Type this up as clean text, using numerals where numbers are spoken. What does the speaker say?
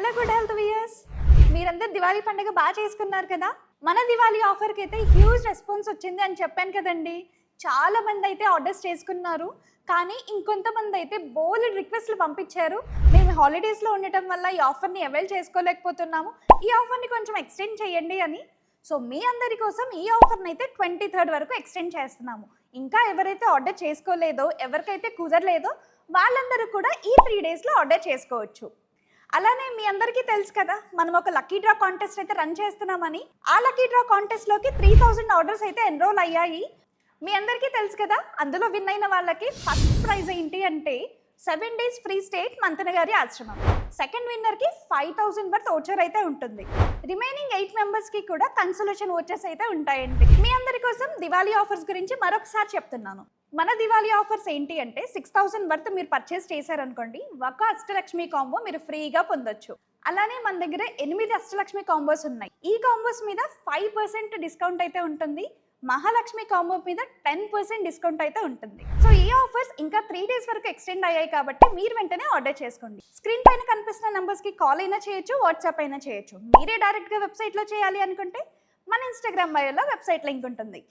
Hello good health weirs, మీరందరూ దివాళీ పండుగ బాగా చేసుకున్నారు కదా. మన దివాళీ ఆఫర్కి అయితే హ్యూజ్ రెస్పాన్స్ వచ్చింది అని చెప్పాను కదండి. చాలా మంది అయితే ఆర్డర్స్ చేసుకున్నారు, కానీ ఇంకొంతమంది అయితే బోల్డ్ రిక్వెస్ట్లు పంపించారు. మేము హాలిడేస్లో ఉండటం వల్ల ఈ ఆఫర్ని అవైల్ చేసుకోలేకపోతున్నాము, ఈ ఆఫర్ని కొంచెం ఎక్స్టెండ్ చేయండి అని. సో మీ అందరి కోసం ఈ ఆఫర్ని అయితే 23rd వరకు ఎక్స్టెండ్ చేస్తున్నాము. ఇంకా ఎవరైతే ఆర్డర్ చేసుకోలేదో, ఎవరికైతే కుదరలేదో వాళ్ళందరూ కూడా ఈ 3 డేస్లో ఆర్డర్ చేసుకోవచ్చు. అలానే మీ అందరికీ తెలుసు కదా, మనం ఒక లక్కీ డ్రా కాంటెస్ట్ అయితే రన్ చేస్తున్నామని. ఆ లక్కీ డ్రా కాంటెస్ట్లోకి 3000 ఆర్డర్స్ అయితే ఎన్రోల్ అయ్యాయి. మీ అందరికీ తెలుసు కదా, అందులో విన్ అయిన వాళ్ళకి ఫస్ట్ ప్రైజ్ ఏంటి అంటే 7 days ఫ్రీ స్టేట్ మంతన గారి ఆశ్రమం. సెకండ్ విన్నర్కి 5000 వర్త్ ఓచర్ అయితే ఉంటుంది. రిమైనింగ్ 8 మెంబర్స్కి కూడా కన్సోలేషన్ ఓచర్స్ అయితే ఉంటాయండి. మీ అందరి కోసం దివాళీ ఆఫర్స్ గురించి మరొకసారి చెప్తున్నాను. మన దివాళీ ఆఫర్స్ ఏంటి అంటే 6000 వర్త్ మీరు పర్చేస్ చేశారనుకోండి, ఒక అష్టలక్ష్మి కాంబో మీరు ఫ్రీగా పొందొచ్చు. అలానే మన దగ్గర 8 అష్టలక్ష్మి కాంబోస్ ఉన్నాయి. ఈ కాంబోస్ మీద 5% డిస్కౌంట్ అయితే ఉంటుంది. మహాలక్ష్మి కాంబో మీద 10% డిస్కౌంట్ అయితే ఉంటుంది. సో ఈ ఆఫర్స్ ఇంకా 3 డేస్ వరకు ఎక్స్టెండ్ అయ్యాయి కాబట్టి మీరు వెంటనే ఆర్డర్ చేసుకోండి. స్క్రీన్ పైన కనిపిస్తున్న నంబర్స్కి కాల్ అయినా చేయొచ్చు, వాట్సాప్ అయినా చేయొచ్చు. మీరే డైరెక్ట్గా వెబ్సైట్లో చేయాలి అనుకుంటే మన ఇన్స్టాగ్రామ్ బయోలో వెబ్సైట్ లింక్ ఉంటుంది.